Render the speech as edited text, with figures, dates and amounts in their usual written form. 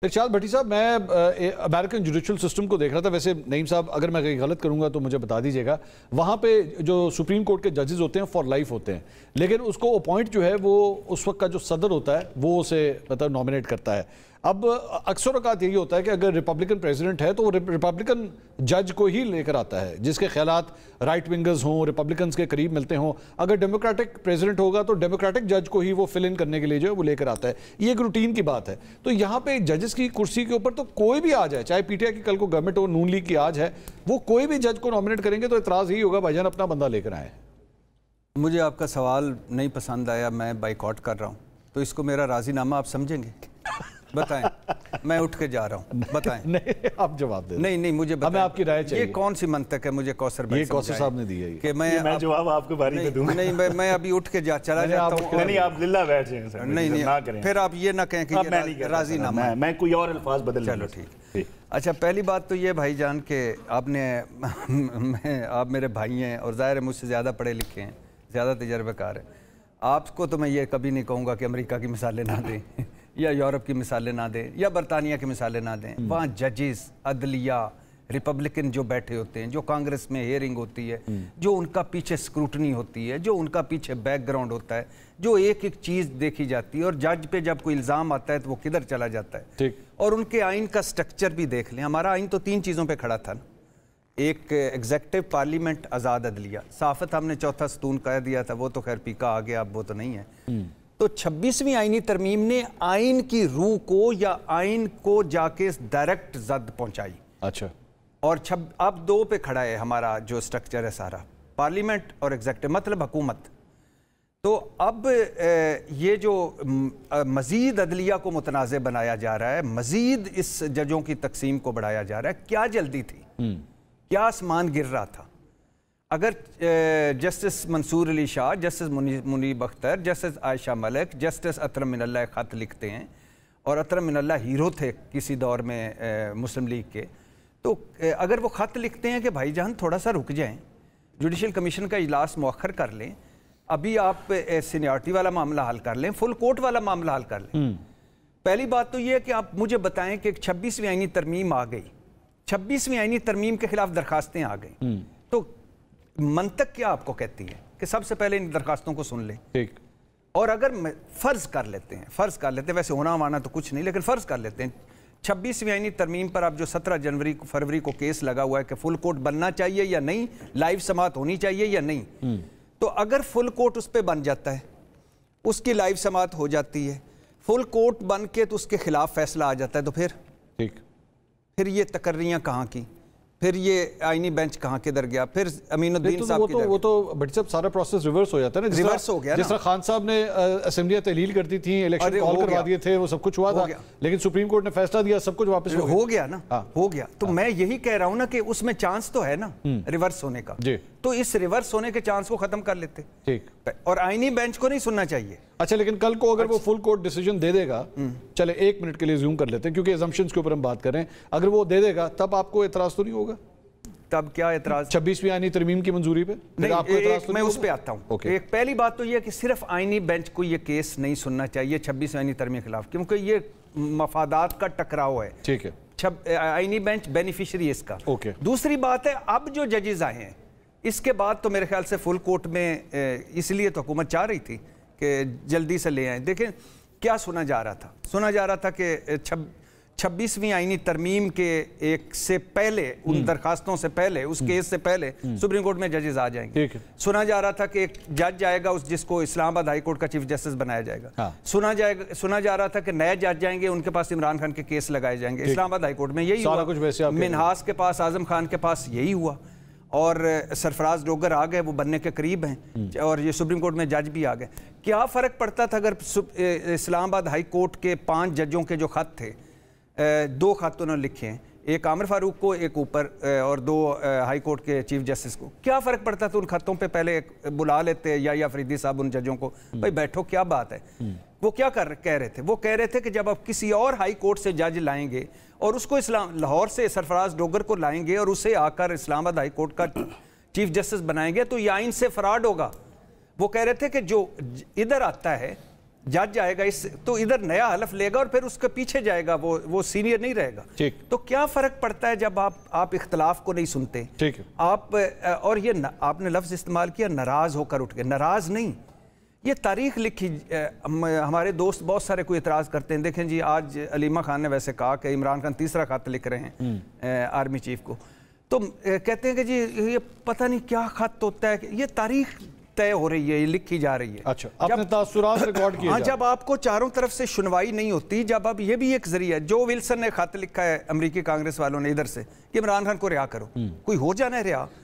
इरशाद भट्टी साहब, मैं American judicial system को देख रहा था। वैसे नईम साहब, अगर मैं कहीं गलत करूंगा तो मुझे बता दीजिएगा। वहाँ पे जो सुप्रीम कोर्ट के जजेस होते हैं फॉर लाइफ होते हैं, लेकिन उसको अपॉइंट जो है वो उस वक्त का जो सदर होता है वो उसे मतलब नॉमिनेट करता है। अब अक्सर औक़ात यही होता है कि अगर रिपब्लिकन प्रेसिडेंट है तो वो रिपब्लिकन जज को ही लेकर आता है जिसके ख्यालात राइट विंगर्स हों, रिपब्लिकन्स के करीब मिलते हों। अगर डेमोक्रेटिक प्रेसिडेंट होगा तो डेमोक्रेटिक जज को ही वो फिल इन करने के लिए जो है वो लेकर आता है। ये एक रूटीन की बात है। तो यहाँ पे जजेस की कुर्सी के ऊपर तो कोई भी आ जाए, चाहे पीटीआई की कल को गवर्नमेंट हो, नून लीग की आज है, वो कोई भी जज को नॉमिनेट करेंगे तो इतराज़ यही होगा भाईजान अपना बंदा लेकर आए। मुझे आपका सवाल नहीं पसंद आया, मैं बाइकआउट कर रहा हूँ, तो इसको मेरा राजीनामा आप समझेंगे? बताएं, मैं उठ के जा रहा हूँ, बताएं। नहीं, आप जवाब दें। नहीं, मुझे बताएं, हमें आपकी राय चाहिए। ये कौन सी मंतक है मुझे कौसर भाई, ये कौसर साहब ने दी है कि मैं जवाब आपको बारी पे दूंगा। नहीं, मैं अभी उठ के चला जाता हूँ। नहीं, आप लिल्ला बैठ जाएं सर। नहीं, फिर आप ये ना कहें कि राजीनामा, मैं कोई और अल्फाज बदल। चलो ठीक। अच्छा, पहली बात तो ये भाईजान के आप मेरे भाई हैं और ज़ाहिर है मुझसे ज़्यादा पढ़े लिखे हैं, ज़्यादा तजर्बेकार हैं। आपको तो मैं ये कभी नहीं कहूँगा कि अमेरिका की मिसालें ना दें या यूरोप की मिसालें ना दें या बरतानिया की मिसालें ना दें। वहाँ जजेस, अदलिया, रिपब्लिकन जो बैठे होते हैं, जो कांग्रेस में हेयरिंग होती है, जो उनका पीछे स्क्रूटनी होती है, जो उनका पीछे बैकग्राउंड होता है, जो एक एक चीज़ देखी जाती है और जज पे जब कोई इल्ज़ाम आता है तो वो किधर चला जाता है। ठीक। और उनके आइन का स्ट्रक्चर भी देख लें। हमारा आइन तो 3 चीज़ों पर खड़ा था ना, एक एग्जेक्टिव, पार्लियामेंट, आज़ाद अदलिया। सहाफ़त हमने चौथा सतून कह दिया था, वो तो खैर पीका आ गया, अब वो तो नहीं है। तो 26वीं आईनी तरमीम ने आइन की रूह को या आइन को जाके डायरेक्ट जद पहुंचाई। अच्छा। और अब 2 पे खड़ा है हमारा जो स्ट्रक्चर है सारा, पार्लियामेंट और एग्जेक्टिव, मतलब हुकूमत। तो अब ये जो मजीद अदलिया को मुतनाज़ बनाया जा रहा है, मजीद इस जजों की तकसीम को बढ़ाया जा रहा है, क्या जल्दी थी? क्या आसमान गिर रहा था? अगर justice Mansoor Ali Shah, justice Munib Akhtar, justice Ayesha Malik, justice Athar Minallah ख़त लिखते हैं, और अतरम मिनल्ला हीरो थे किसी दौर में मुस्लिम लीग के, तो अगर वो ख़त लिखते हैं कि भाईजान थोड़ा सा रुक जाएं, जुडिशल कमीशन का इजलास मौखर कर लें, अभी आप सीनियरिटी वाला मामला हल कर लें, फुल कोर्ट वाला मामला हल कर लें। पहली बात तो ये है कि आप मुझे बताएं कि 26वीं आईनी तरमीम आ गई, 26वीं आईनी तरमीम के खिलाफ दरखास्तें आ गई, तो मंतक क्या आपको कहती है कि सबसे पहले इन दरखास्तों को सुन ले। ठीक। और अगर फ़र्ज़ कर लेते हैं, वैसे होना माना तो कुछ नहीं, लेकिन फ़र्ज़ कर लेते हैं 26वीं आईनी तरमीम पर अब जो 17 फरवरी को केस लगा हुआ है कि फुल कोर्ट बनना चाहिए या नहीं, लाइव समाअत होनी चाहिए या नहीं, तो अगर फुल कोर्ट उस पर बन जाता है, उसकी लाइव समाअत हो जाती है, फुल कोर्ट बन के तो उसके खिलाफ फैसला आ जाता है, तो फिर ये तकर्रियाँ कहाँ की, फिर ये आईनी बेंच कहाँ किधर गया, फिर अमीनुद्दीन साहब वो तो भट्टी साहब सारा प्रोसेस रिवर्स हो जाता है ना। रिवर्स हो गया, जिस तरह खान साहब ने असेंबलियां तहलील करती थी, इलेक्शन कॉल करवा दिए थे, वो सब कुछ हुआ था, लेकिन सुप्रीम कोर्ट ने फैसला दिया, सब कुछ वापस हो गया ना। हो गया। तो मैं यही कह रहा हूँ ना कि उसमें चांस तो है ना रिवर्स होने का, तो इस रिवर्स होने के चांस को खत्म कर लेते। ठीक। और आईनी बेंच को नहीं सुनना चाहिए। अच्छा, लेकिन कल को अगर वो फुल कोर्ट डिसीजन दे देगा, चले 1 मिनट के लिए ज़ूम कर लेते हैं क्योंकि असम्पशंस के ऊपर हम बात कर रहे हैं, अगर वो दे देगा तब आपको एतराज़ तो नहीं होगा? तब क्या एतराज़? 26वीं आईनी तरमीम की मंजूरी पे नहीं, मैं उस पे आता हूँ। एक पहली बात तो ये कि सिर्फ आईनी बेंच को ये केस नहीं सुनना चाहिए 26वीं आईनी तरमीम के खिलाफ, क्योंकि ये मफादात का टकराव है। ठीक है। आईनी बेंच बेनिफिशियरी इसका। दूसरी बात है, अब जो जजेस आए हैं इसके बाद तो मेरे ख्याल से फुल कोर्ट में, इसलिए तो हुकूमत चाह रही थी कि जल्दी से ले आए। देखें क्या सुना जा रहा था कि 26वीं आईनी तरमीम के एक से पहले, उन दरखास्तों से पहले, उस केस से पहले सुप्रीम कोर्ट में जजेस आ जाएंगे। सुना जा रहा था कि एक जज आएगा जिसको इस्लामाबाद हाई कोर्ट का चीफ जस्टिस बनाया जाएगा। सुना जा रहा था कि नए जज जाएंगे, उनके पास इमरान खान के केस लगाए जाएंगे इस्लामाबाद हाई कोर्ट में। यही हुआ। मिनहास के पास, आजम खान के पास यही हुआ, और सरफराज डोगर आ गए, वो बनने के करीब हैं, और ये सुप्रीम कोर्ट में जज भी आ गए। क्या फ़र्क पड़ता था अगर इस्लामाबाद हाई कोर्ट के 5 जजों के जो खत थे, 2 खत उन्होंने लिखे हैं, एक आमिर फारूक को, एक ऊपर, और 2 हाई कोर्ट के चीफ जस्टिस को, क्या फ़र्क पड़ता था? उन खतों पे पहले बुला लेते या अफरीदी साहब उन जजों को, भाई बैठो, क्या बात है। वो क्या कह रहे थे? वो कह रहे थे कि जब आप किसी और हाई कोर्ट से जज लाएंगे और उसको लाहौर से सरफराज डोगर को लाएंगे और उसे आकर इस्लामाबाद हाई कोर्ट का चीफ जस्टिस बनाएंगे, तो ये आइन से फराड होगा। वो कह रहे थे कि जो इधर आता है जज जाएगा इस, तो इधर नया हलफ लेगा और फिर उसके पीछे जाएगा, वो सीनियर नहीं रहेगा। ठीक। तो क्या फर्क पड़ता है जब आप इख्तलाफ को नहीं सुनते। ठीक है। आप और ये आपने लफ्ज इस्तेमाल किया नाराज होकर उठ के, नाराज नहीं, ये तारीख लिखी। हमारे दोस्त बहुत सारे कोई इतराज़ करते हैं, देखें जी आज अलीमा खान ने वैसे कहा कि इमरान खान तीसरा खत लिख रहे हैं आर्मी चीफ को, तो कहते हैं कि जी ये पता नहीं क्या खत होता है, ये तारीख तय हो रही है, ये लिखी जा रही है। अच्छा, आपने तासुरात रिकॉर्ड किए। हाँ, जब आपको चारों तरफ से सुनवाई नहीं होती, जब अब ये भी एक जरिया, जो विल्सन ने खत लिखा है अमेरिकी कांग्रेस वालों ने इधर से कि इमरान खान को रिहा करो, कोई हो जाना है रिहा।